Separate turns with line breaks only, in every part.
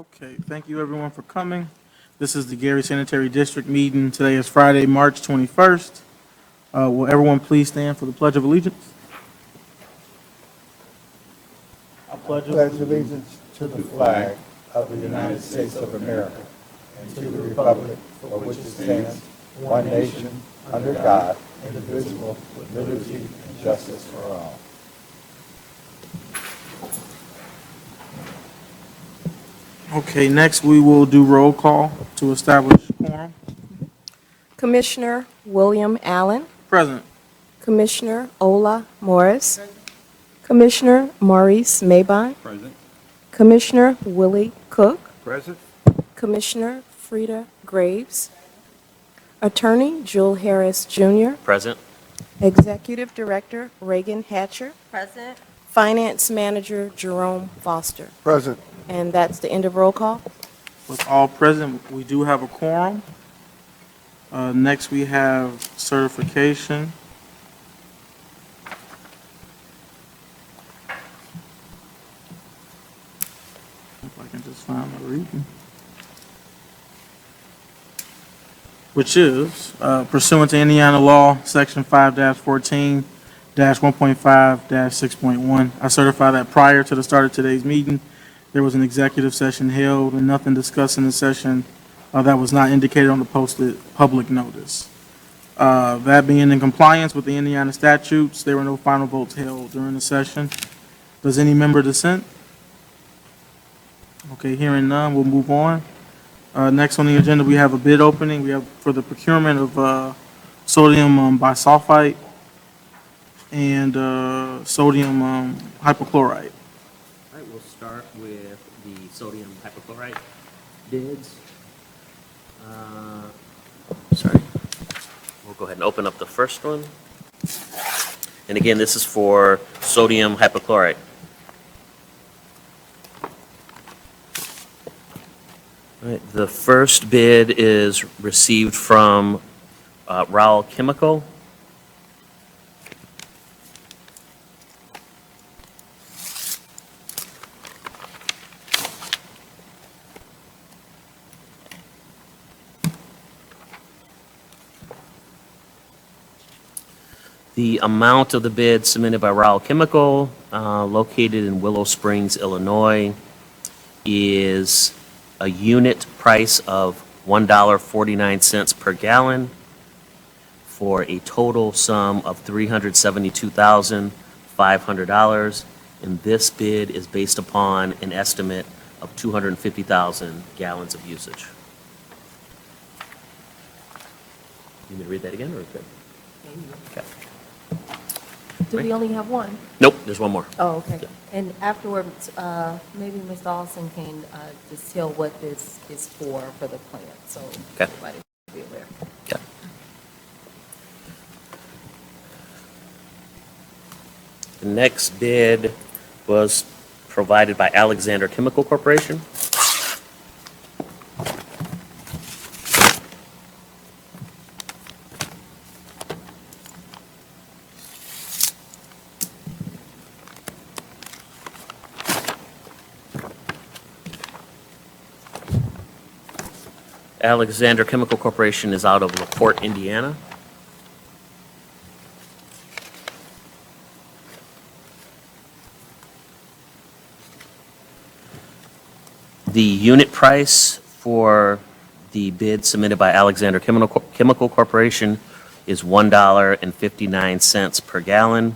Okay, thank you everyone for coming. This is the Gary Sanitary District meeting. Today is Friday, March 21st. Will everyone please stand for the Pledge of Allegiance? I pledge
Pledge allegiance to the flag of the United States of America and to the republic for which it stands, one nation, under God, indivisible, with liberty and justice for all.
Okay, next we will do roll call to establish quorum.
Commissioner William Allen,
Present.
Commissioner Ola Morris, Commissioner Maurice Mabon,
Present.
Commissioner Willie Cook,
Present.
Commissioner Frida Graves, Attorney Jewel Harris Jr.,
Present.
Executive Director Reagan Hatcher,
Present.
Finance Manager Jerome Foster.
Present.
And that's the end of roll call.
With all present, we do have a quorum. Next we have certification. If I can just find my reading. Which is pursuant to Indiana law, section 5-14-1.5-6.1. I certify that prior to the start of today's meeting, there was an executive session held and nothing discussed in the session that was not indicated on the posted public notice. That being in compliance with the Indiana statutes, there were no final votes held during the session. Does any member dissent? Okay, hearing none, we'll move on. Next on the agenda, we have a bid opening. We have for the procurement of sodium bisulfite and sodium hypochlorite.
All right, we'll start with the sodium hypochlorite bids. Sorry. We'll go ahead and open up the first one. And again, this is for sodium hypochlorite. All right, the first bid is received from Raul Chemical. The amount of the bid submitted by Raul Chemical, located in Willow Springs, Illinois, is a unit price of $1.49 per gallon for a total sum of $372,500. And this bid is based upon an estimate of 250,000 gallons of usage. You want me to read that again, or good? Okay.
Do we only have one?
Nope, there's one more.
Oh, okay.
Yeah.
And afterwards, maybe Ms. Dawson can just tell what this is for the plant, so
Okay.
everybody will be aware.
Okay. The next bid was provided by Alexander Chemical Corporation. Alexander Chemical Corporation is out of LaPorte, Indiana. The unit price for the bid submitted by Alexander Chemical Corporation is $1.59 per gallon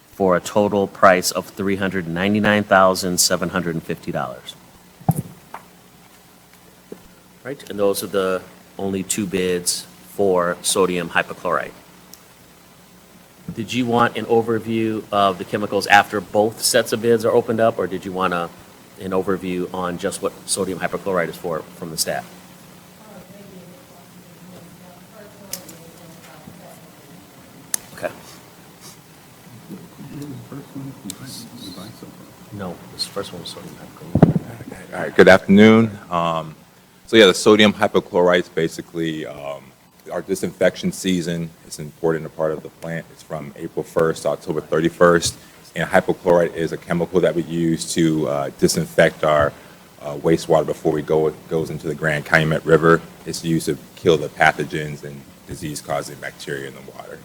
for a total price of $399,750. Right, and those are the only two bids for sodium hypochlorite. Did you want an overview of the chemicals after both sets of bids are opened up, or did you want an overview on just what sodium hypochlorite is for from the staff? Okay. No, this first one was sodium hypochlorite.
All right, good afternoon. So yeah, the sodium hypochlorite is basically our disinfection season. It's an important part of the plant. It's from April 1st to October 31st. And hypochlorite is a chemical that we use to disinfect our wastewater before it goes into the Grand Calumet River. It's used to kill the pathogens and disease-causing bacteria in the water.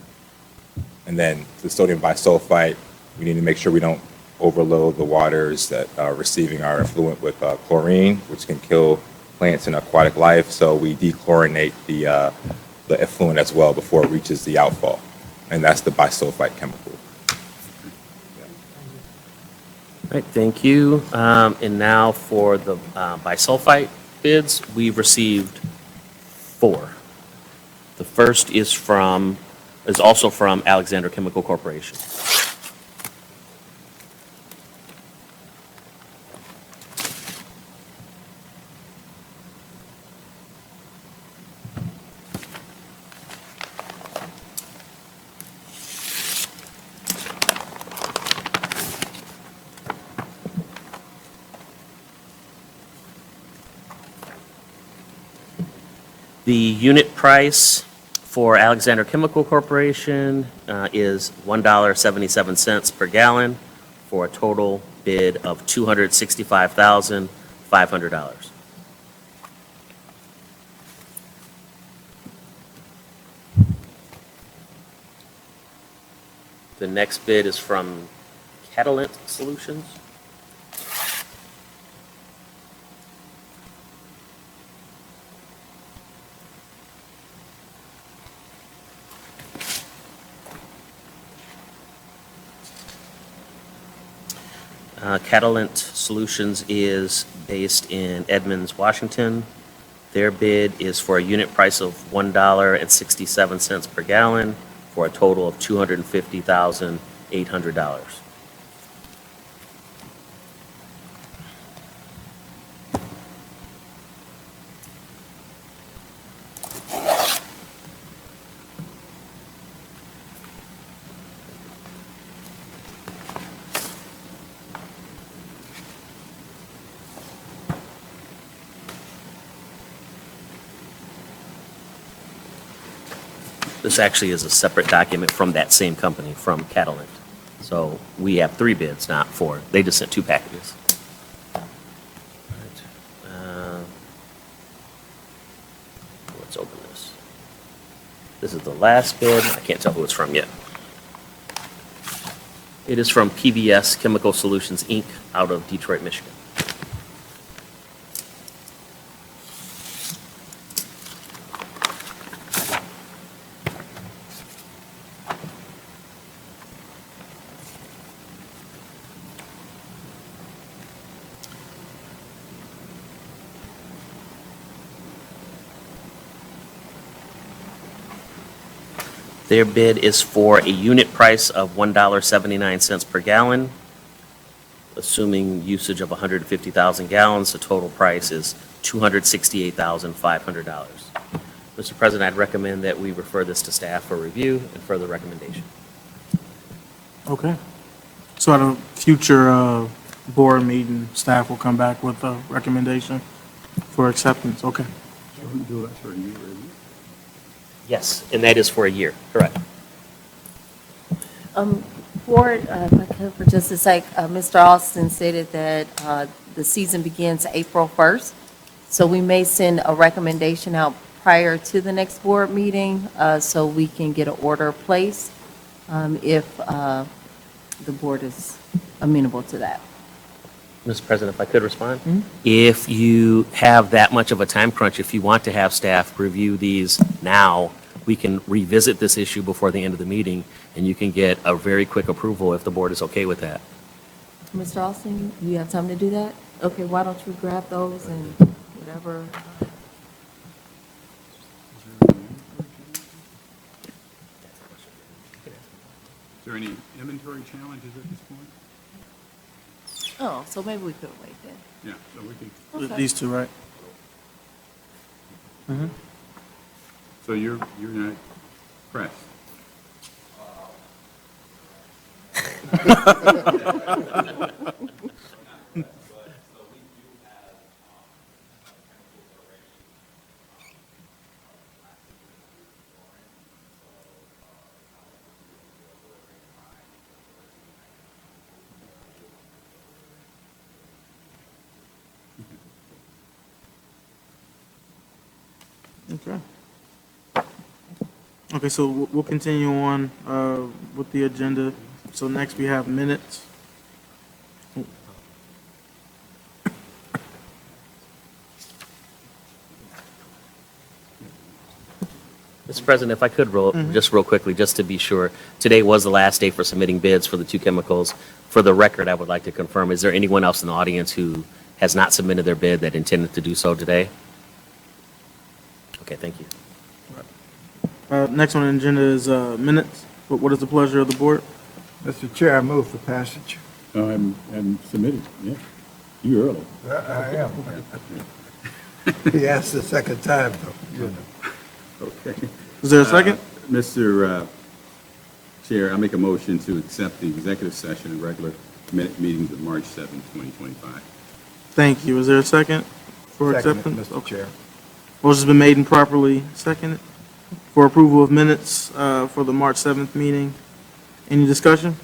And then the sodium bisulfite, we need to make sure we don't overload the waters that are receiving our effluent with chlorine, which can kill plants and aquatic life. So we dechlorinate the effluent as well before it reaches the outfall. And that's the bisulfite chemical.
All right, thank you. And now for the bisulfite bids, we've received 4. The first is also from Alexander Chemical Corporation. The unit price for Alexander Chemical Corporation is $1.77 per gallon for a total bid of $265,500. The next bid is from Catalent Solutions. Catalent Solutions is based in Edmonds, Washington. Their bid is for a unit price of $1.67 per gallon for a total of $250,800. This actually is a separate document from that same company, from Catalent. So we have 3 bids, not 4. They just sent 2 packages. All right. Let's open this. This is the last bid. I can't tell who it's from yet. It is from PBS Chemical Solutions, Inc., out of Detroit, Michigan. Their bid is for a unit price of $1.79 per gallon. Assuming usage of 150,000 gallons, the total price is $268,500. Mr. President, I'd recommend that we refer this to staff for review and further recommendation.
Okay. So at a future board meeting, staff will come back with a recommendation for acceptance. Okay.
Yes, and that is for a year, correct.
Board, if I could for just a sec, Mr. Austin stated that the season begins April 1st, so we may send a recommendation out prior to the next board meeting so we can get an order placed if the board is amenable to that.
Mr. President, if I could respond? If you have that much of a time crunch, if you want to have staff review these now, we can revisit this issue before the end of the meeting, and you can get a very quick approval if the board is okay with that.
Mr. Austin, you have time to do that? Okay, why don't you grab those and whatever.
Is there any inventory challenges at this point?
Oh, so maybe we could wait then.
Yeah, so we can,
Okay.
These 2, right?
so you're not pressed?
Okay. Okay, so we'll continue on with the agenda. So next we have minutes.
Mr. President, if I could just real quickly, just to be sure, today was the last day for submitting bids for the two chemicals. For the record, I would like to confirm, is there anyone else in the audience who has not submitted their bid that intended to do so today? Okay, thank you.
Next on the agenda is minutes. What is the pleasure of the board?
Mr. Chair, I move for passage.
I'm submitted, yeah. You early.
I am. He asked the second time, though. You know.
Okay.
Is there a second?
Mr. Chair, I make a motion to accept the executive session and regular minute meetings of March 7, 2025.
Thank you. Is there a second for
Second,
acceptance?
Mr.
Okay.
Chair.
Motion's been made and properly seconded for approval of minutes for the March 7th meeting. Any discussion?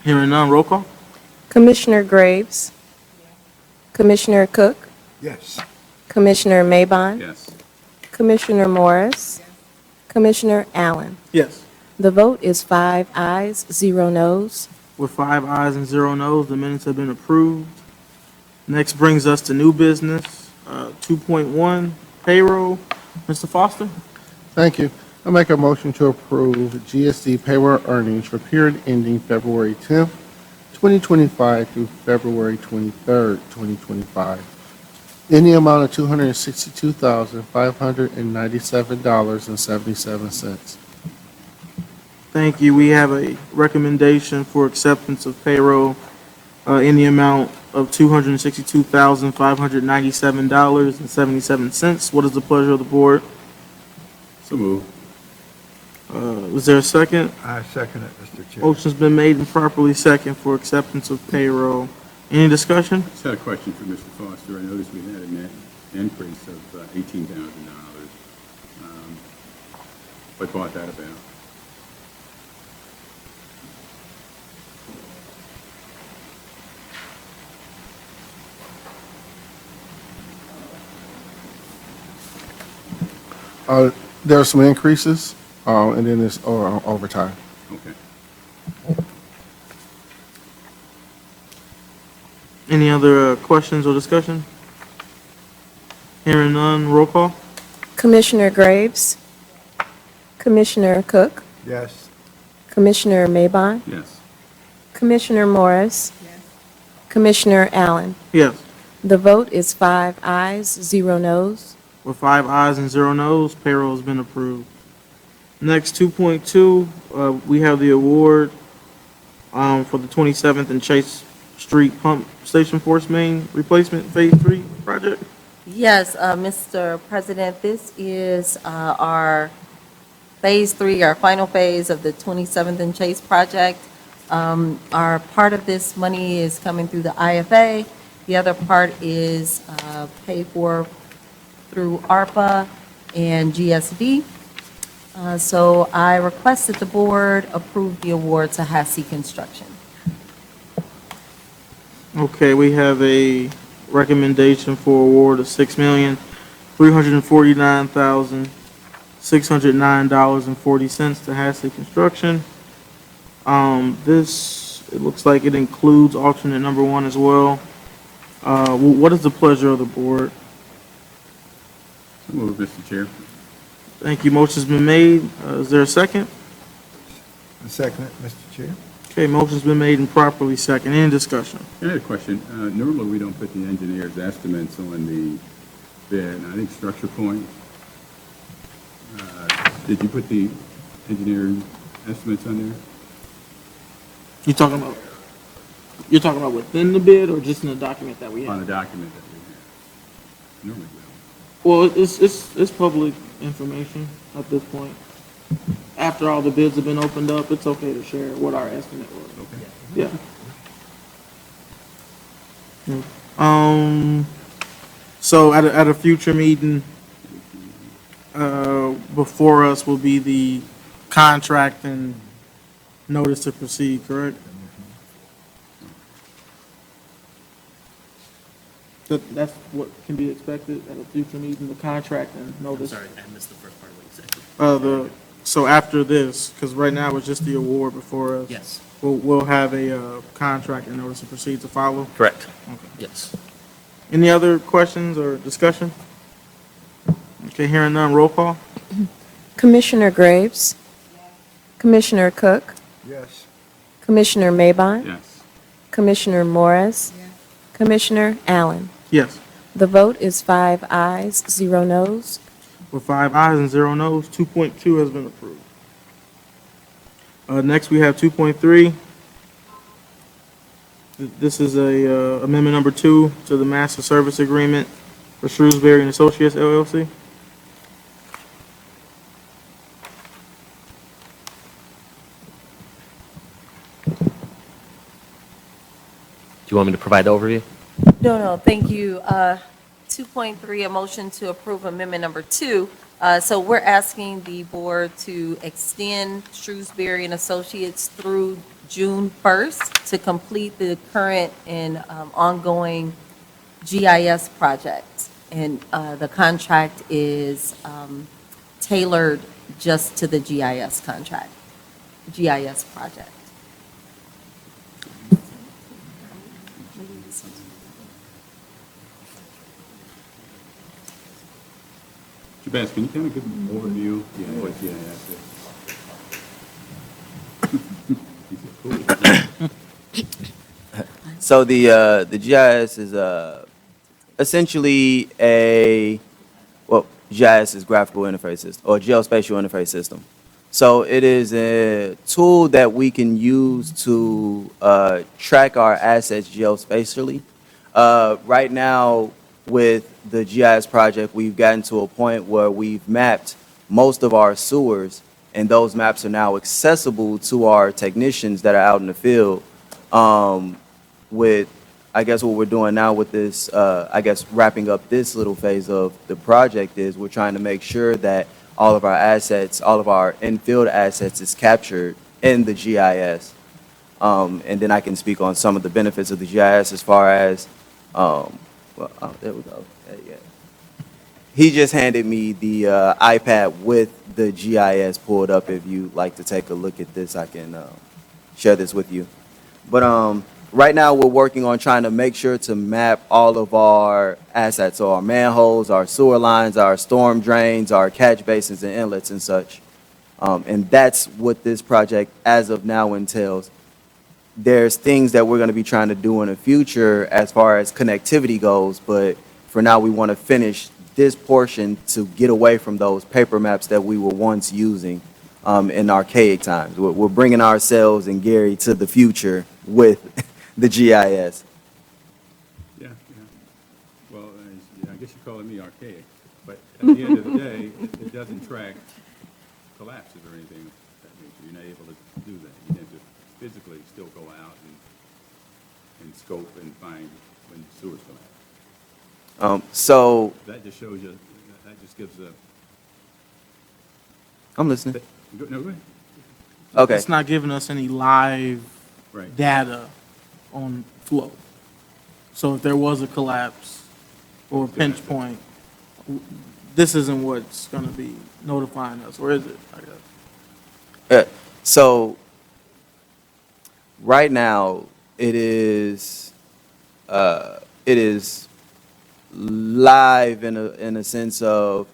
Hearing none, roll call?
Commissioner Graves. Commissioner Cook.
Yes.
Commissioner Maybon.
Yes.
Commissioner Morris. Commissioner Allen.
Yes.
The vote is 5 ayes, 0 noes.
With 5 ayes and 0 noes, the minutes have been approved. Next brings us to new business, 2.1 payroll. Mr. Foster?
Thank you. I make a motion to approve GSD payroll earnings for period ending February 10th, 2025 through February 23rd, 2025, in the amount of $262,597.77.
Thank you. We have a recommendation for acceptance of payroll in the amount of $262,597.77. What is the pleasure of the board?
So move.
Is there a second?
I second it, Mr. Chair.
Motion's been made and properly second for acceptance of payroll. Any discussion?
Just had a question for Mr. Foster. I noticed we had a net increase of $18,000. What brought that about?
There are some increases, and then there's overtime.
Okay.
Any other questions or discussion? Hearing none, roll call?
Commissioner Graves. Commissioner Cook.
Yes.
Commissioner Maybon.
Yes.
Commissioner Morris. Commissioner Allen.
Yes.
The vote is 5 ayes, 0 noes.
With 5 ayes and 0 noes, payroll has been approved. Next, 2.2, we have the award for the 27th and Chase Street Pump Station Force Main Replacement Phase 3 project.
Yes, Mr. President, this is our Phase 3, our final phase of the 27th and Chase project. Our part of this money is coming through the IFA. The other part is paid for through ARPA and GSD. So I request that the board approve the award to Hassey Construction.
Okay, we have a recommendation for award of $6,349,609.40 to Hasley Construction. It looks like it includes alternate number 1 as well. What is the pleasure of the board?
So move, Mr. Chair.
Thank you. Motion's been made. Is there a second?
I second it, Mr. Chair.
Okay, motion's been made and properly second. Any discussion?
I had a question. Normally, we don't put the engineer's estimates on the bid. I think Structure Point, did you put the engineer estimates on there?
You're talking about within the bid or just in the document that we
On
have?
the document that we have? Normally, we don't.
Well, it's public information at this point. After all the bids have been opened up, it's okay to share what our estimate was.
Okay.
Yeah. So at a future meeting, before us will be the contract and notice to proceed, correct? So that's what can be expected at a future meeting, the contract and
I'm
notice?
sorry, I missed the first part of what you said.
So after this, because right now it's just the award before us.
Yes,
We'll have a contract and notice to proceed to follow.
correct.
Okay.
Yes.
Any other questions or discussion? Okay, hearing none, roll call.
Commissioner Graves? Commissioner Cook?
Yes.
Commissioner Maybon?
Yes.
Commissioner Morris? Commissioner Allen?
Yes.
The vote is 5 ayes, 0 noes.
With 5 ayes and 0 noes, 2.2 has been approved. Next, we have 2.3. This is a amendment number 2 to the master service agreement for Shrewsbury and Associates LLC.
Do you want me to provide the overview?
No, thank you. 2.3, a motion to approve amendment number 2. So we're asking the board to extend Shrewsbury and Associates through June 1st to complete the current and ongoing GIS project. And the contract is tailored just to the GIS project.
Jabez, can you kind of give an overview of what GIS is? He said, cool.
So the GIS is essentially GIS is graphical interface system or geospatial interface system. So it is a tool that we can use to track our assets geospatially. Right now, with the GIS project, we've gotten to a point where we've mapped most of our sewers, and those maps are now accessible to our technicians that are out in the field. With, I guess what we're doing now with this, wrapping up this little phase of the project is we're trying to make sure that all of our assets, all of our in-field assets is captured in the GIS. And then I can speak on some of the benefits of the GIS as far as, there we go. Yeah. He just handed me the iPad with the GIS pulled up. If you'd like to take a look at this, I can share this with you. But right now we're working on trying to make sure to map all of our assets, so our manholes, our sewer lines, our storm drains, our catch basins and inlets and such. And that's what this project as of now entails. There's things that we're going to be trying to do in the future as far as connectivity goes, but for now we want to finish this portion to get away from those paper maps that we were once using in archaic times. We're bringing ourselves and Gary to the future with the GIS.
Yeah. Well, I guess you're calling me archaic, but at the end of the day, it doesn't track collapses or anything of that nature. You're not able to do that. You have to physically still go out and scope and find when sewers collapse.
So
That just shows you, that just gives a.
I'm listening.
No, go ahead.
Okay.
It's not giving us any live
Right.
data on flow. So if there was a collapse or a pinch point, this isn't what's going to be notifying us, or is it? I guess.
So right now it is live in a sense of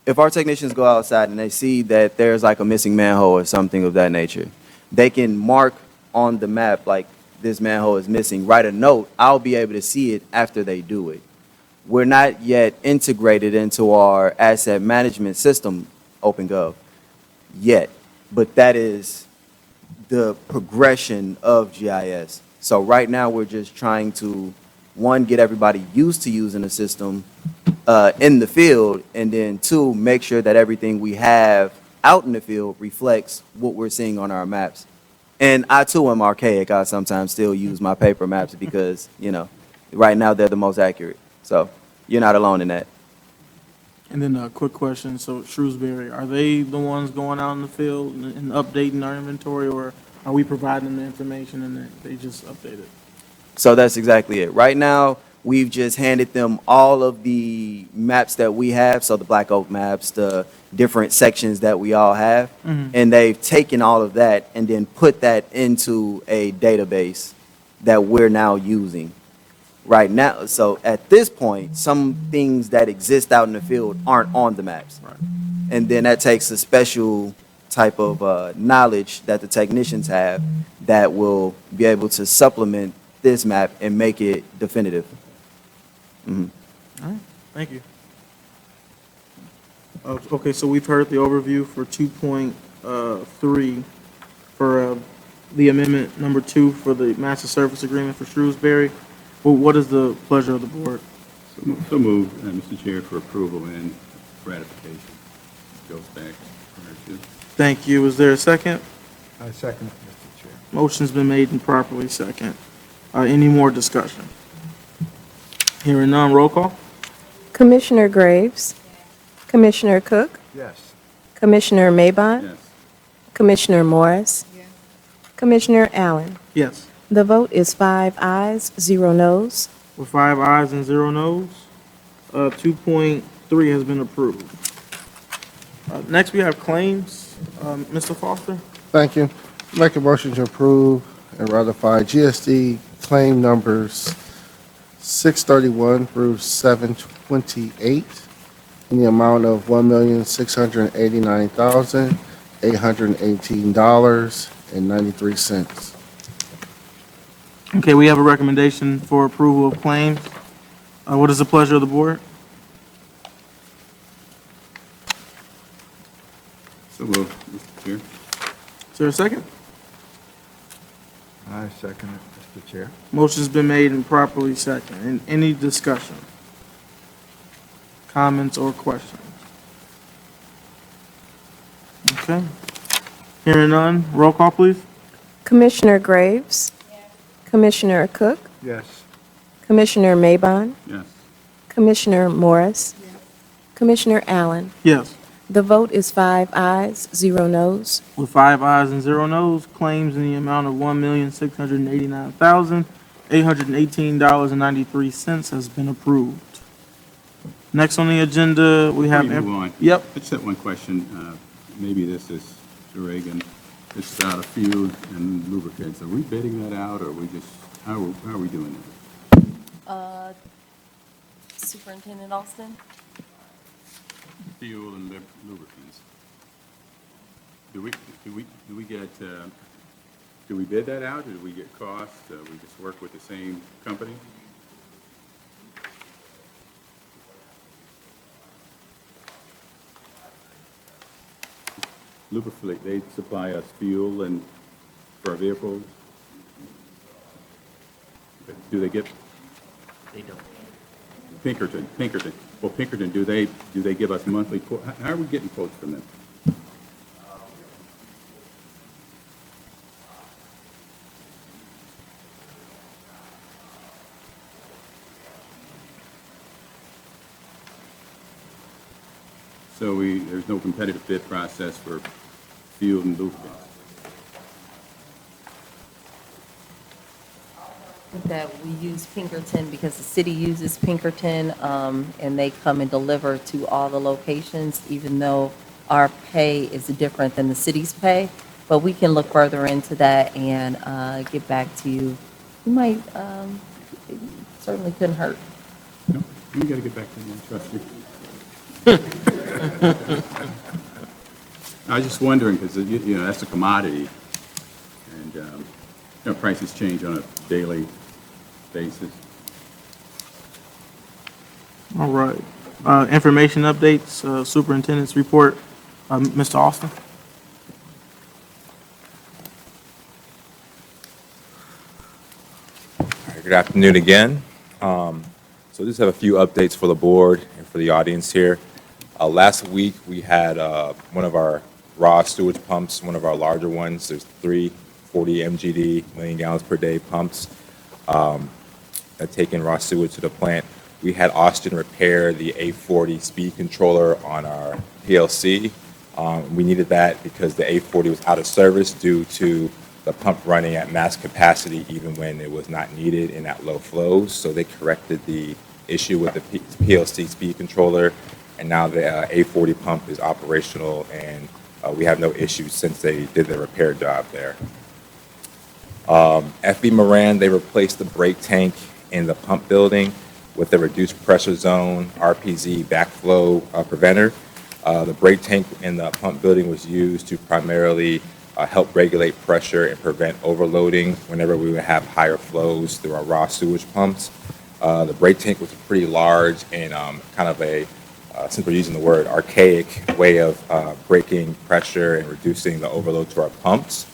if our technicians go outside and they see that there's like a missing manhole or something of that nature, they can mark on the map like this manhole is missing, write a note. I'll be able to see it after they do it. We're not yet integrated into our asset management system, OpenGov, yet, but that is the progression of GIS. So right now we're just trying to, one, get everybody used to using the system in the field, and then two, make sure that everything we have out in the field reflects what we're seeing on our maps. And I too am archaic. I sometimes still use my paper maps because, right now they're the most accurate. So you're not alone in that.
And then a quick question. So Shrewsbury, are they the ones going out in the field and updating our inventory, or are we providing them the information and they just update it?
So that's exactly it. Right now, We've just handed them all of the maps that we have, so the Black Oak maps, the different sections that we all have, and they've taken all of that and then put that into a database that we're now using right now. So at this point, some things that exist out in the field aren't on the maps.
Right.
And then that takes a special type of knowledge that the technicians have that will be able to supplement this map and make it definitive. Mhm.
All right, thank you. Okay, so we've heard the overview for 2.3 for the amendment number 2 for the master service agreement for Shrewsbury. Well, what is the pleasure of the board?
So moved, Mr. Chair, for approval and ratification. Goes back prior to.
Thank you. Is there a second?
I second it, Mr. Chair.
Motion's been made and properly second. Any more discussion? Hearing none, roll call?
Commissioner Graves, Commissioner Cook,
Yes.
Commissioner Maybon,
Yes.
Commissioner Morris, Commissioner Allen.
Yes.
The vote is 5 ayes, 0 noes.
With 5 ayes and 0 noes, 2.3 has been approved. Next, we have claims. Mr. Foster?
Thank you. Make a motion to approve and ratify GSD claim numbers 631 through 728 in the amount of $1,689,818.93.
Okay, we have a recommendation for approval of claims. What is the pleasure of the board?
So moved, Mr. Chair.
Is there a second?
I second it, Mr. Chair.
Motion's been made and properly second. And any discussion? Comments or questions? Okay. Hearing none, roll call, please.
Commissioner Graves, Commissioner Cook,
Yes.
Commissioner Maybon,
Yes.
Commissioner Morris, Commissioner Allen.
Yes.
The vote is 5 ayes, 0 noes.
With 5 ayes and 0 noes, claims in the amount of $1,689,818.93 has been approved. Next on the agenda, we have.
Before we move on.
Yep.
I just have one question. Maybe this is to Reagan. It's out of fuel and lubricants. Are we bidding that out, or are we just, how are we doing it?
Superintendent Austin?
Fuel and lubricants. Do we get, do we bid that out, or do we get cost? We just work with the same company? Lubrifleet, they supply us fuel and for our vehicles. Do they get
They don't.
Pinkerton? Well, Pinkerton, do they give us monthly quote? How are we getting quotes from them? So there's no competitive bid process for fuel and lubricants.
That we use Pinkerton because the city uses Pinkerton, and they come and deliver to all the locations, even though our pay is different than the city's pay. But we can look further into that and get back to you. You might, it certainly couldn't hurt.
No, we got to get back to them, trust me. I was just wondering, because, that's a commodity, and, prices change on a daily basis.
All right. Information updates, superintendent's report. Mr. Austin?
All right, good afternoon again. So just have a few updates for the board and for the audience here. Last week, we had one of our raw sewage pumps, one of our larger ones. There's 3 40 MGD, million gallons per day pumps that take in raw sewage to the plant. We had Austin repair the A40 speed controller on our PLC. We needed that because the A40 was out of service due to the pump running at max capacity even when it was not needed and at low flows. So they corrected the issue with the PLC speed controller, and now the A40 pump is operational, and we have no issues since they did the repair job there. FB Moran, they replaced the brake tank in the pump building with a reduced pressure zone RPZ backflow preventer. The brake tank in the pump building was used to primarily help regulate pressure and prevent overloading whenever we would have higher flows through our raw sewage pumps. The brake tank was pretty large and kind of a, since we're using the word, archaic way of breaking pressure and reducing the overload to our pumps.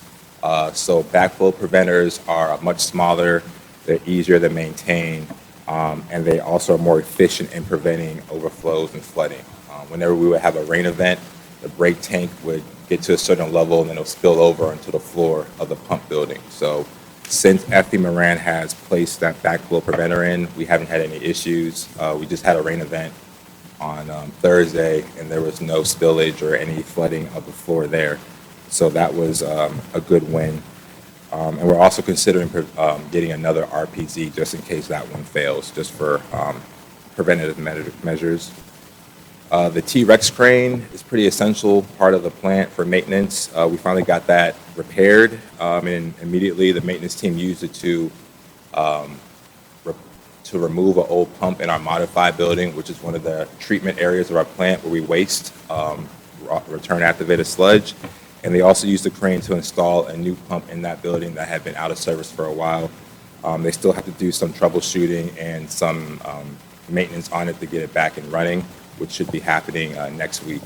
So backflow preventers are much smaller, they're easier to maintain, and they also are more efficient in preventing overflows and flooding. Whenever we would have a rain event, the brake tank would get to a certain level and then it'll spill over onto the floor of the pump building. So since FD Moran has placed that backflow preventer in, we haven't had any issues. We just had a rain event on Thursday and there was no spillage or any flooding of the floor there. So that was a good win. And we're also considering getting another RPZ just in case that one fails, just for preventative measures. The T-Rex crane is pretty essential part of the plant for maintenance. We finally got that repaired, and immediately the maintenance team used it to remove an old pump in our modified building, which is one of the treatment areas of our plant where we waste return activated sludge. And they also used the crane to install a new pump in that building that had been out of service for a while. They still have to do some troubleshooting and some maintenance on it to get it back and running, which should be happening next week.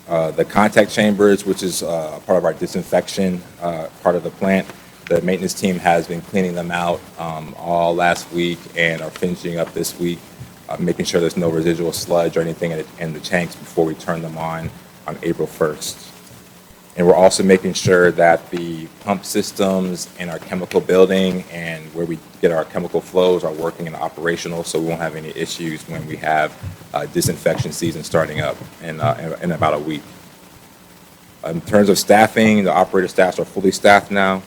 The contact chambers, which is part of our disinfection part of the plant, the maintenance team has been cleaning them out all last week and are finishing up this week, making sure there's no residual sludge or anything in the tanks before we turn them on April 1st. And we're also making sure that the pump systems in our chemical building and where we get our chemical flows are working and operational, so we won't have any issues when we have disinfection season starting up in about a week. In terms of staffing, the operator staffs are fully staffed now.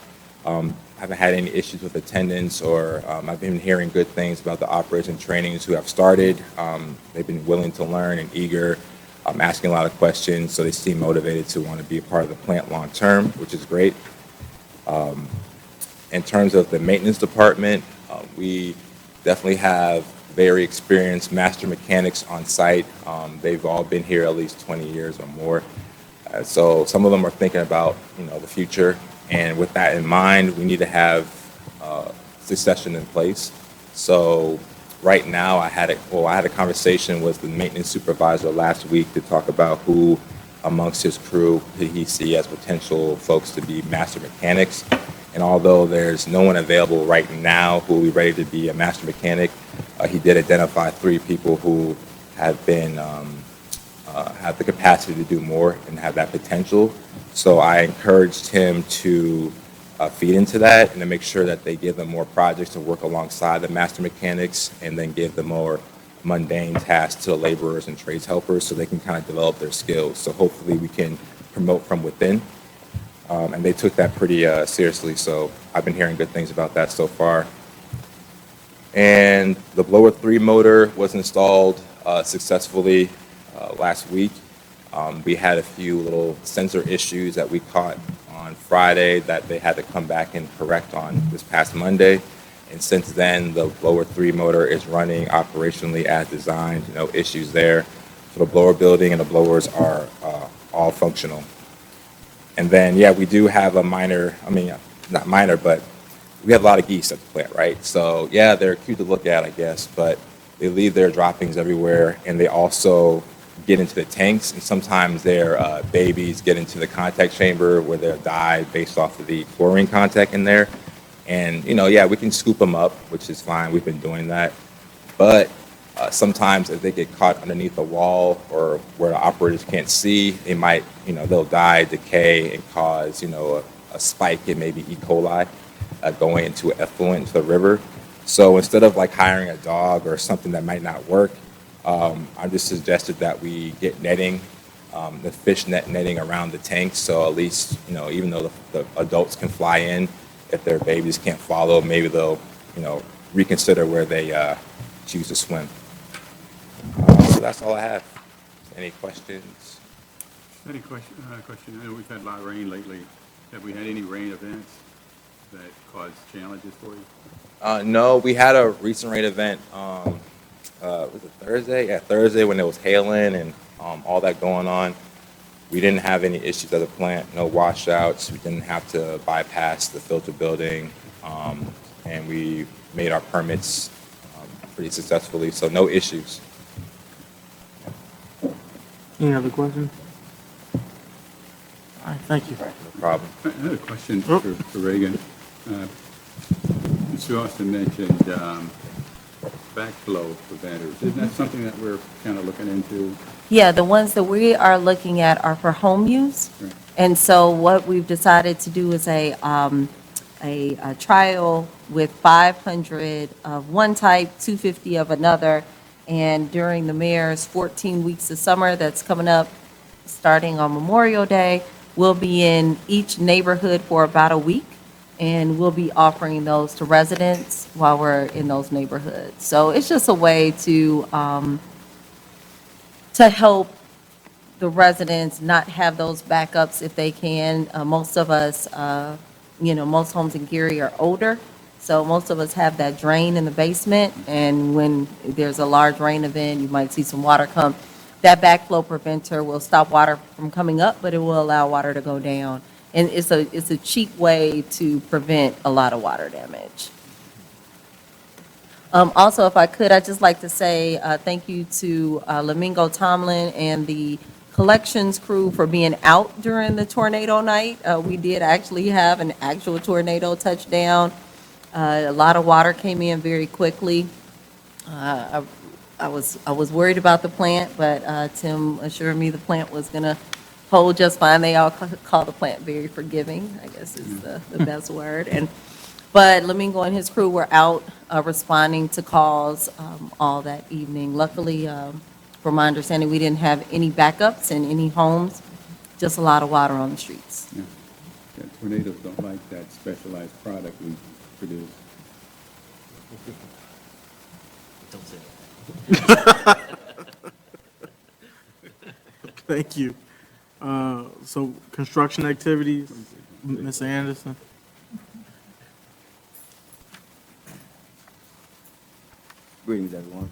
I haven't had any issues with attendance, or I've been hearing good things about the operation trainings who have started. They've been willing to learn and eager. I'm asking a lot of questions, so they seem motivated to want to be a part of the plant long term, which is great. In terms of the maintenance department, we definitely have very experienced master mechanics on site. They've all been here at least 20 years or more. So some of them are thinking about, the future. And with that in mind, we need to have succession in place. So right now, I had a conversation with the maintenance supervisor last week to talk about who amongst his crew did he see as potential folks to be master mechanics. And although there's no one available right now who will be ready to be a master mechanic, he did identify 3 people who have been have the capacity to do more and have that potential. So I encouraged him to feed into that and to make sure that they give them more projects to work alongside the master mechanics, and then give them more mundane tasks to the laborers and trades helpers so they can kind of develop their skills. So hopefully we can promote from within. And they took that pretty seriously, so I've been hearing good things about that so far. And the blower 3 motor was installed successfully last week. We had a few little sensor issues that we caught on Friday that they had to come back and correct on this past Monday. And since then, the blower 3 motor is running operationally as designed, no issues there. So the blower building and the blowers are all functional. And then, yeah, we do have a minor, not minor, but we have a lot of geese at the plant, right? So yeah, they're cute to look at, I guess, but they leave their droppings everywhere, and they also get into the tanks, and sometimes their babies get into the contact chamber where they'll die based off of the chlorine contact in there. And, yeah, we can scoop them up, which is fine. We've been doing that. But sometimes if they get caught underneath a wall or where the operators can't see, they might, they'll die, decay, and cause, a spike in maybe E. coli going into effluent into the river. So instead of like hiring a dog or something that might not work, I just suggested that we get netting the fish netting around the tanks, so at least, even though the adults can fly in, if their babies can't follow, maybe they'll, reconsider where they choose to swim. So that's all I have. Any questions?
Any question, I know we've had a lot of rain lately. Have we had any rain events that caused challenges for you?
No, we had a recent rain event, was it Thursday? Yeah, Thursday when it was hailing and all that going on. We didn't have any issues at the plant, no washouts. We didn't have to bypass the filter building, and we made our permits pretty successfully, so no issues.
Any other questions? All right, thank you.
No problem.
I had a question
Oh.
for Reagan. Mr. Austin mentioned backflow preventers. Isn't that something that we're kind of looking into?
Yeah, the ones that we are looking at are for home use.
Right.
And so what we've decided to do is a trial with 500 of one type, 250 of another. And during the mayor's 14 weeks of summer that's coming up, starting on Memorial Day, we'll be in each neighborhood for about a week. And we'll be offering those to residents while we're in those neighborhoods. So it's just a way to help the residents not have those backups if they can. Most of us, most homes in Gary are older, so most of us have that drain in the basement, and when there's a large rain event, you might see some water come. That backflow preventer will stop water from coming up, but it will allow water to go down. And it's a cheap way to prevent a lot of water damage. Also, if I could, I'd just like to say thank you to Lamingo Tomlin and the collections crew for being out during the tornado night. We did actually have an actual tornado touchdown. A lot of water came in very quickly. I was worried about the plant, but Tim assured me the plant was going to hold just fine. They all call the plant very forgiving, I guess is the best word. But Lamingo and his crew were out responding to calls all that evening. Luckily, from my understanding, we didn't have any backups in any homes, just a lot of water on the streets.
Yeah. Yeah, tornadoes don't like that specialized product we produce.
Don't say that.
Thank you. So construction activities, Ms. Anderson?
Greetings, everyone.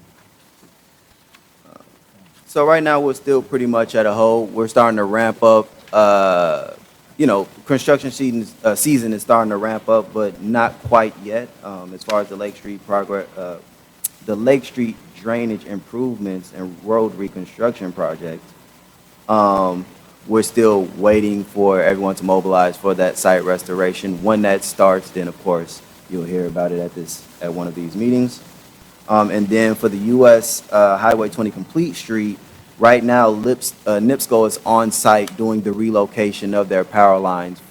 So right now, we're still pretty much at a hold. We're starting to ramp up. Construction season is starting to ramp up, but not quite yet. As far as the Lake Street the Lake Street drainage improvements and road reconstruction project, we're still waiting for everyone to mobilize for that site restoration. When that starts, then of course you'll hear about it at one of these meetings. And then for the U.S. Highway 20 Complete Street, right now NIPSCO is on site doing the relocation of their power lines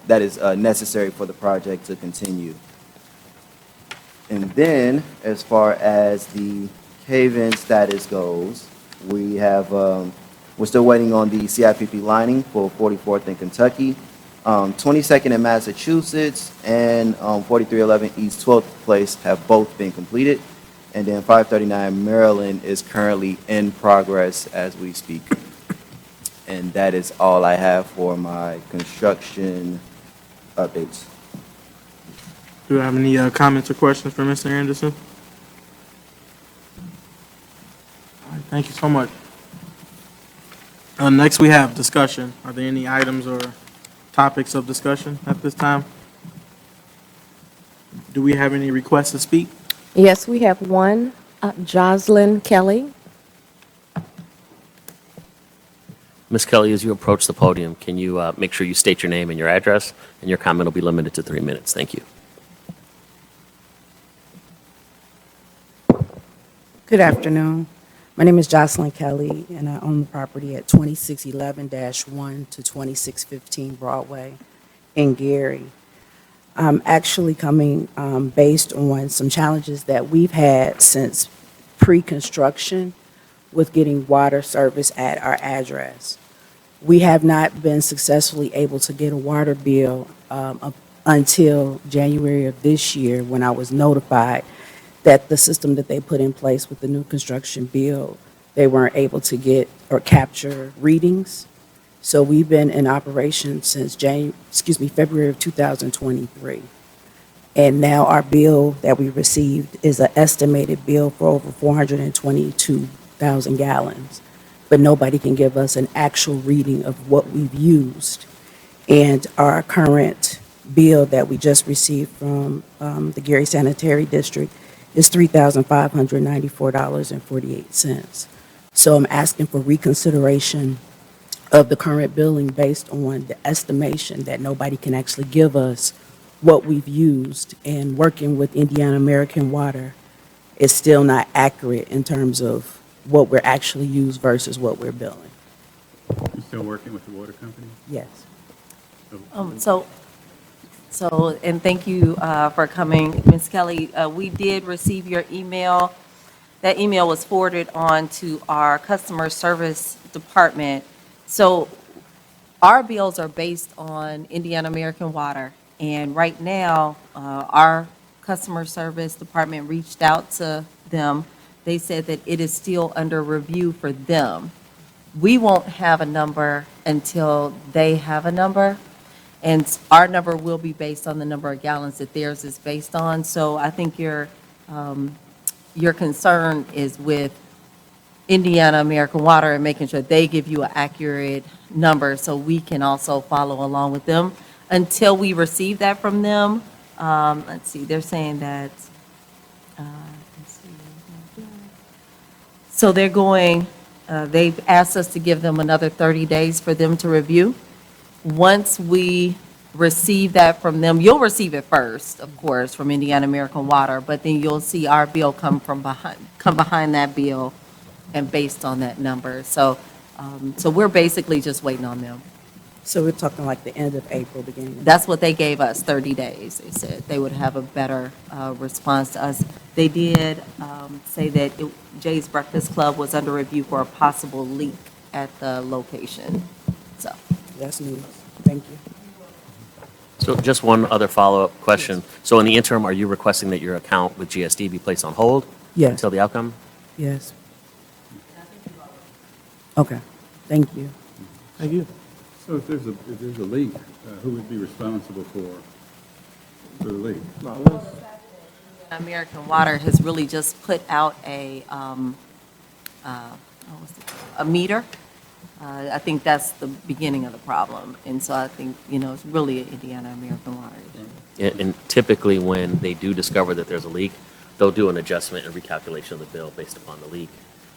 that is necessary for the project to continue. And then as far as the cave-in status goes, we're still waiting on the CIPP lining for 44th in Kentucky, 22nd in Massachusetts, and 4311 East 12th Place have both been completed. And then 539 Maryland is currently in progress as we speak. And that is all I have for my construction updates.
Do you have any comments or questions for Mr. Anderson? All right, thank you so much. Next, we have discussion. Are there any items or topics of discussion at this time? Do we have any requests to speak?
Yes, we have one, Jocelyn Kelly.
Ms. Kelly, as you approach the podium, can you make sure you state your name and your address, and your comment will be limited to 3 minutes. Thank you.
Good afternoon. My name is Jocelyn Kelly, and I own the property at 2611-1 to 2615 Broadway in Gary. I'm actually coming based on some challenges that we've had since pre-construction with getting water service at our address. We have not been successfully able to get a water bill until January of this year, when I was notified that the system that they put in place with the new construction bill, they weren't able to get or capture readings. So we've been in operation since February of 2023. And now our bill that we received is an estimated bill for over 422,000 gallons. But nobody can give us an actual reading of what we've used. And our current bill that we just received from the Gary Sanitary District is $3,594.48. So I'm asking for reconsideration of the current billing based on the estimation that nobody can actually give us what we've used. And working with Indiana American Water is still not accurate in terms of what we're actually used versus what we're billing.
You still working with the water company?
Yes.
And thank you for coming, Ms. Kelly. We did receive your email. That email was forwarded on to our customer service department. So our bills are based on Indiana American Water. And right now, our customer service department reached out to them. They said that it is still under review for them. We won't have a number until they have a number. And our number will be based on the number of gallons that theirs is based on. So I think your concern is with Indiana American Water and making sure they give you an accurate number so we can also follow along with them. Until we receive that from them, let's see, they're saying that, so they're going, they've asked us to give them another 30 days for them to review. Once we receive that from them, you'll receive it first, of course, from Indiana American Water, but then you'll see our bill come behind that bill and based on that number. So we're basically just waiting on them.
So we're talking like the end of April, beginning of...
That's what they gave us, 30 days. They said they would have a better response to us. They did say that Jay's Breakfast Club was under review for a possible leak at the location, so.
That's news. Thank you.
So just one other follow-up question. So in the interim, are you requesting that your account with GSD be placed on hold?
Yes.
Until the outcome?
Yes. Okay. Thank you.
Thank you.
So if there's a leak, who would be responsible for the leak?
American Water has really just put out a meter. I think that's the beginning of the problem. And so I think, it's really Indiana American Water.
And typically, when they do discover that there's a leak, they'll do an adjustment and recalculation of the bill based upon the leak.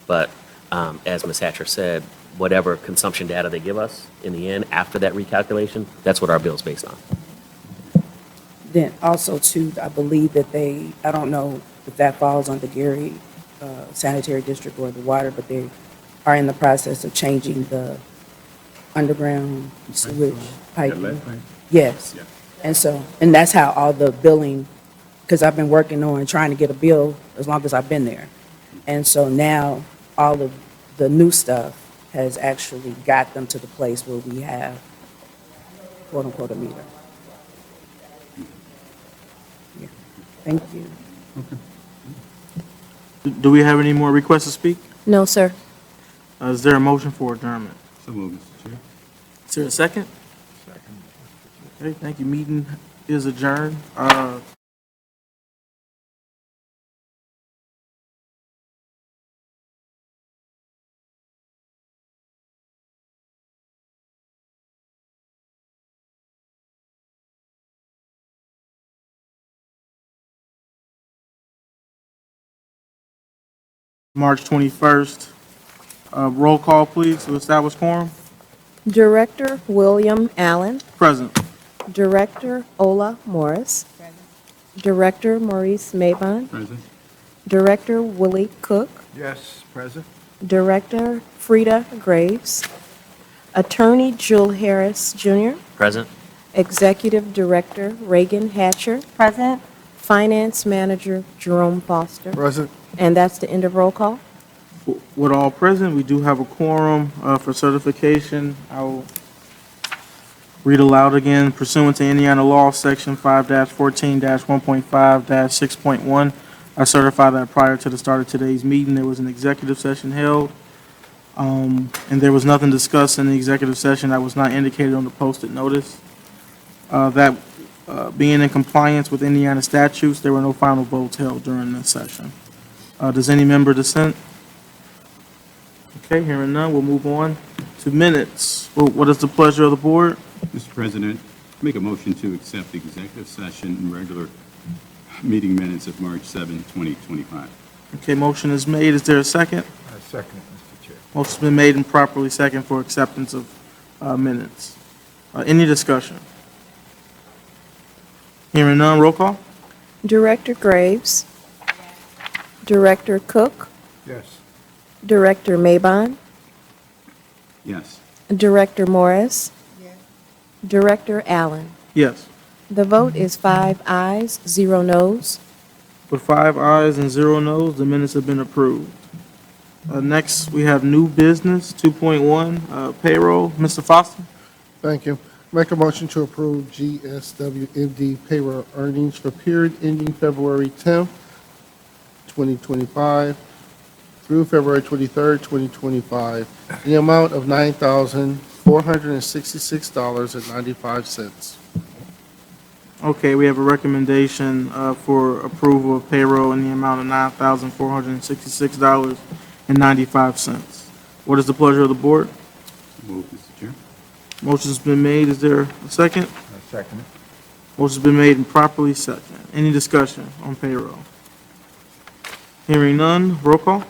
But as Ms. Hatcher said, whatever consumption data they give us, in the end, after that recalculation, that's what our bill's based on.
Then also too, I believe that I don't know if that falls on the Gary Sanitary District or the water, but they are in the process of changing the underground sewage piping.
That lead pipe?
Yes.
Yeah.
And that's how all the billing, because I've been working on trying to get a bill as long as I've been there. And so now all of the new stuff has actually got them to the place where we have quote unquote a meter. Yeah. Thank you.
Do we have any more requests to speak?
No, sir.
Is there a motion for adjournment?
So moved, Mr. Chair.
Is there a second? Second. Okay, thank you. Meeting is adjourned. March 21st. Roll call, please, to establish quorum.
Director William Allen.
Present.
Director Ola Morris. Director Maurice Mabon.
Present.
Director Willie Cook.
Yes, present.
Director Frida Graves. Attorney Jewel Harris Jr.
Present?
Executive Director Reagan Hatcher.
Present?
Finance Manager Jerome Foster.
Present.
And that's the end of roll call.
With all present, we do have a quorum for certification. I will read aloud again. Pursuant to Indiana law, section 5-14-1.5-6.1, I certify that prior to the start of today's meeting, there was an executive session held, and there was nothing discussed in the executive session that was not indicated on the posted notice. That being in compliance with Indiana statutes, there were no final votes held during this session. Does any member dissent? Okay, hearing none, we'll move on to minutes. What is the pleasure of the board?
Mr. President, make a motion to accept the executive session and regular meeting minutes of March 7, 2025.
Okay, motion is made. Is there a second?
I second it, Mr. Chair.
Motion's been made and properly second for acceptance of minutes. Any discussion? Hearing none, roll call?
Director Graves. Director Cook.
Yes.
Director Maybon.
Yes.
Director Morris. Director Allen.
Yes.
The vote is 5 ayes, 0 noes.
With 5 ayes and 0 noes, the minutes have been approved. Next, we have new business, 2.1, payroll. Mr. Foster?
Thank you. Make a motion to approve GSWMD payroll earnings for period ending February 10th, 2025 through February 23rd, 2025, in the amount of $9,466.95.
Okay, we have a recommendation for approval of payroll in the amount of $9,466.95. What is the pleasure of the board?
So moved, Mr. Chair.
Motion's been made. Is there a second?
I second it.
Motion's been made and properly second. Any discussion on payroll? Hearing none, roll call?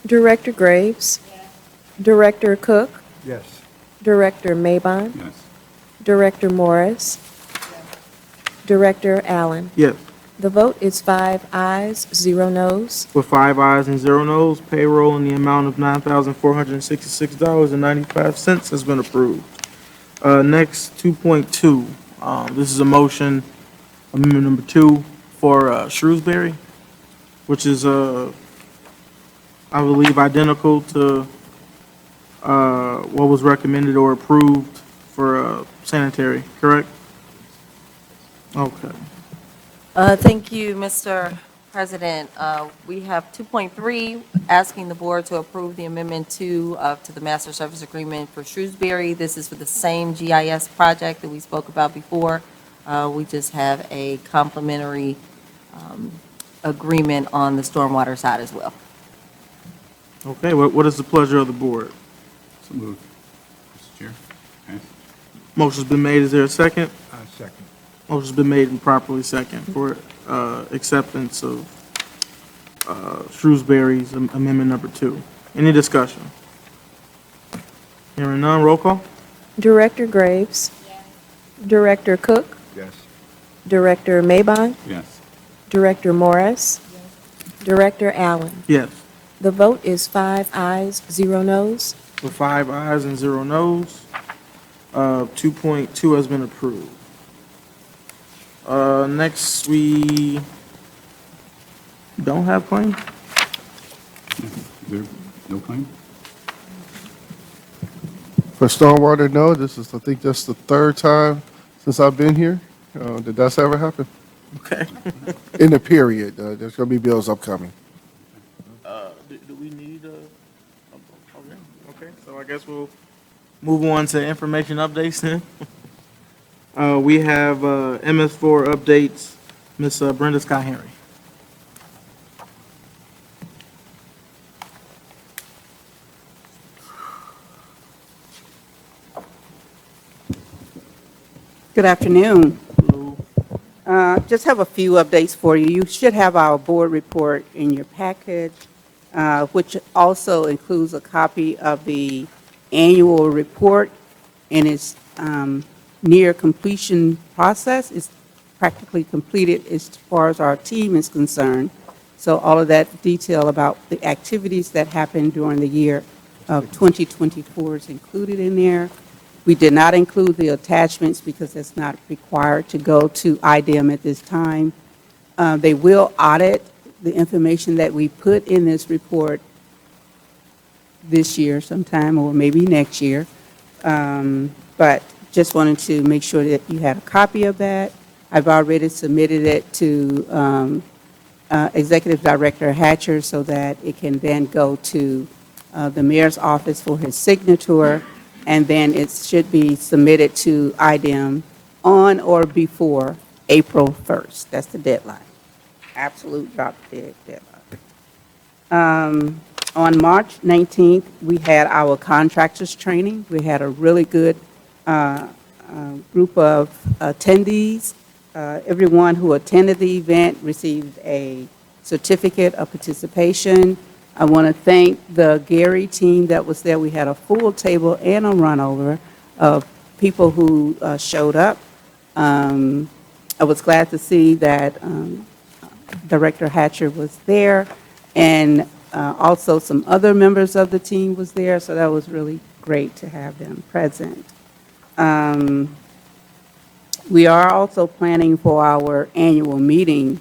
Director Graves. Director Cook.
Yes.
Director Maybon.
Yes.
Director Morris. Director Allen.
Yes.
The vote is 5 ayes, 0 noes.
With 5 ayes and 0 noes, payroll in the amount of $9,466.95 has been approved. Next, 2.2. This is a motion, amendment number 2 for Shrewsbury, which is, I believe, identical to what was recommended or approved for Sanitary, correct? Okay.
Thank you, Mr. President. We have 2.3, asking the board to approve the amendment to the master service agreement for Shrewsbury. This is for the same GIS project that we spoke about before. We just have a complementary agreement on the stormwater side as well.
Okay, what is the pleasure of the board?
So moved, Mr. Chair. Pass.
Motion's been made. Is there a second?
I second.
Motion's been made and properly second for acceptance of Shrewsbury's amendment number 2. Any discussion? Hearing none, roll call?
Director Graves. Director Cook.
Yes.
Director Maybon.
Yes.
Director Morris. Director Allen.
Yes.
The vote is 5 ayes, 0 noes.
With 5 ayes and 0 noes, 2.2 has been approved. Next, we don't have claims?
Is there no claim?
For stormwater, no, this is, I think, just the third time since I've been here that that's ever happened.
Okay.
In the period, there's going to be bills upcoming.
Do we need okay, so I guess we'll move on to information updates then. We have MS4 updates, Ms. Brenda Scott Henry.
Good afternoon. Just have a few updates for you. You should have our board report in your package, which also includes a copy of the annual report and its near completion process. It's practically completed as far as our team is concerned. So all of that detail about the activities that happened during the year of 2024 is included in there. We did not include the attachments because it's not required to go to IDEM at this time. They will audit the information that we put in this report this year sometime, or maybe next year. But just wanted to make sure that you had a copy of that. I've already submitted it to Executive Director Hatcher so that it can then go to the mayor's office for his signature, and then it should be submitted to IDEM on or before April 1st. That's the deadline. Absolute drop dead deadline. On March 19th, we had our contractors training. We had a really good group of attendees. Everyone who attended the event received a certificate of participation. I want to thank the Gary team that was there. We had a full table and a runover of people who showed up. I was glad to see that Director Hatcher was there, and also some other members of the team was there, so that was really great to have them present. We are also planning for our annual meeting,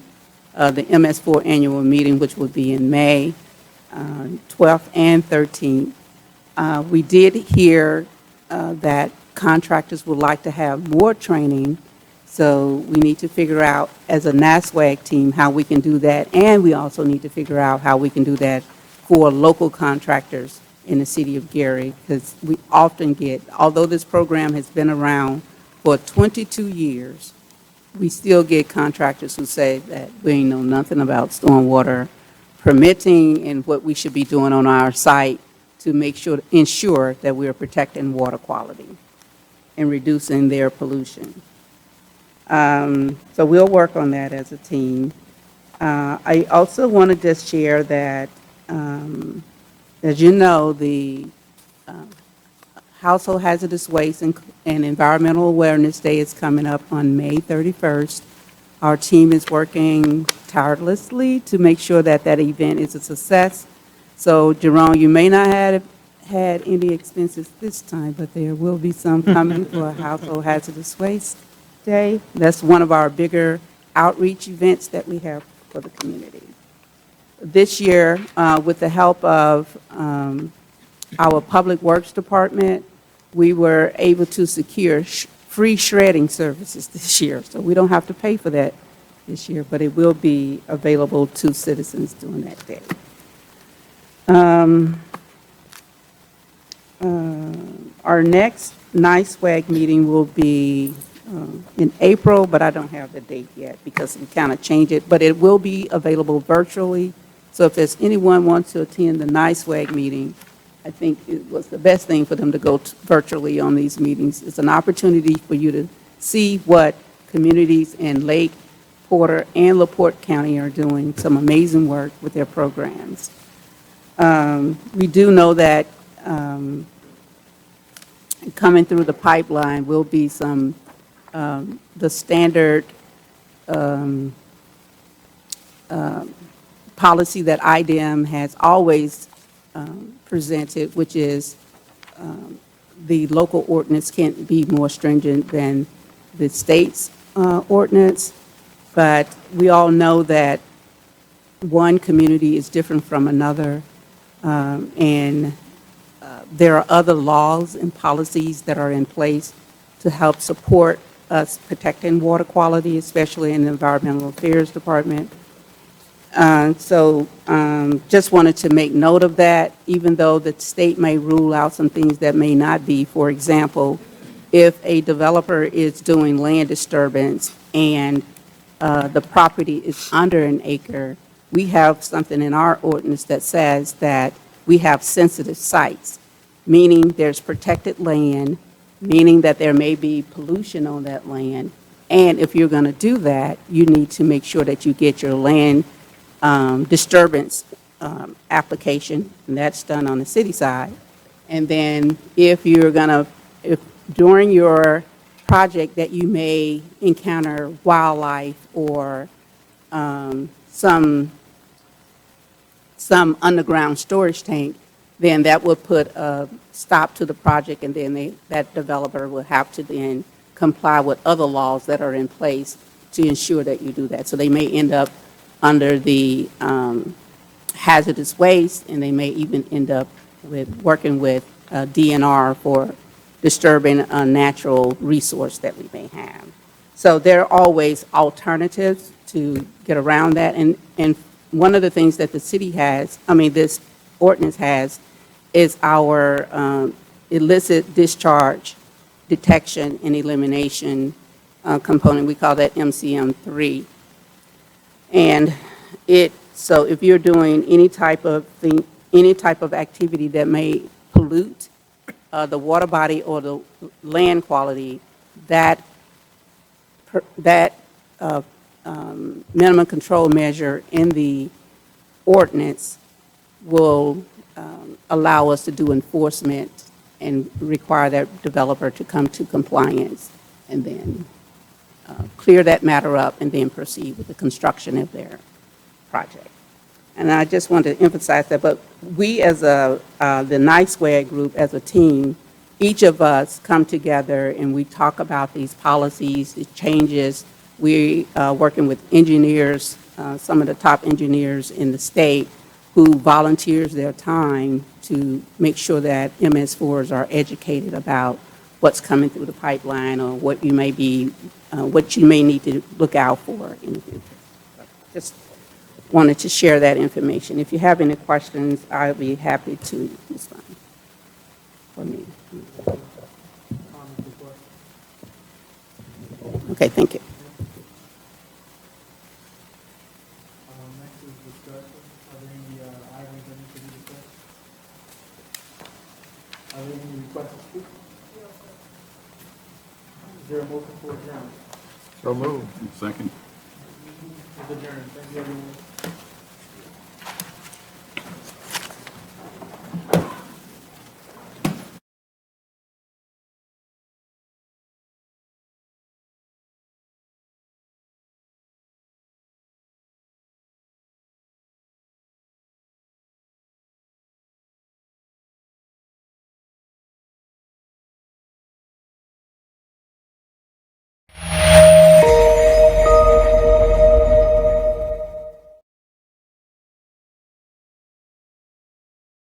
the MS4 annual meeting, which will be in May 12th and 13th. We did hear that contractors would like to have more training, so we need to figure out as a NASWAG team how we can do that, and we also need to figure out how we can do that for local contractors in the city of Gary, because we often get, although this program has been around for 22 years, we still get contractors who say that we ain't know nothing about stormwater permitting and what we should be doing on our site to ensure that we are protecting water quality and reducing their pollution. So we'll work on that as a team. I also want to just share that, as you know, the Household Hazardous Waste and Environmental Awareness Day is coming up on May 31st. Our team is working tirelessly to make sure that that event is a success. So, Jerome, you may not have had any expenses this time, but there will be some coming for Household Hazardous Waste Day. That's one of our bigger outreach events that we have for the community. This year, with the help of our Public Works Department, we were able to secure free shredding services this year. So we don't have to pay for that this year, but it will be available to citizens during that day. Our next NICEWAG meeting will be in April, but I don't have the date yet because we kind of changed it, but it will be available virtually. So if there's anyone wants to attend the NICEWAG meeting, I think it was the best thing for them to go virtually on these meetings. It's an opportunity for you to see what communities in Lake, Porter, and LaPorte County are doing some amazing work with their programs. We do know that coming through the pipeline will be some, the standard policy that IDEM has always presented, which is the local ordinance can't be more stringent than the state's ordinance. But we all know that one community is different from another, and there are other laws and policies that are in place to help support us protecting water quality, especially in the Environmental Affairs Department. So just wanted to make note of that, even though the state may rule out some things that may not be. For example, if a developer is doing land disturbance and the property is under an acre, we have something in our ordinance that says that we have sensitive sites, meaning there's protected land, meaning that there may be pollution on that land. And if you're going to do that, you need to make sure that you get your land disturbance application, and that's done on the city side. And then if you're going to, if during your project that you may encounter wildlife or some underground storage tank, then that would put a stop to the project, and then that developer will have to then comply with other laws that are in place to ensure that you do that. So they may end up under the hazardous waste, and they may even end up working with DNR for disturbing a natural resource that we may have. So there are always alternatives to get around that. And one of the things that the city has, this ordinance has, is our illicit discharge detection and elimination component. We call that MCM3. And so if you're doing any type of thing, any type of activity that may pollute the water body or the land quality, that minimum control measure in the ordinance will allow us to do enforcement and require that developer to come to compliance and then clear that matter up and then proceed with the construction of their project. And I just want to emphasize that, but we as the NICEWAG group, as a team, each of us come together and we talk about these policies, the changes. We are working with engineers, some of the top engineers in the state who volunteers their time to make sure that MS4s are educated about what's coming through the pipeline or what you may need to look out for in the future. Just wanted to share that information. If you have any questions, I'll be happy to respond for me. Okay, thank you.
Next is discussion. Are there any items that need to be discussed? Are there any requests to speak? Is there a motion for adjournment?
So moved.
Second.
Is adjourned. Thank you, everyone.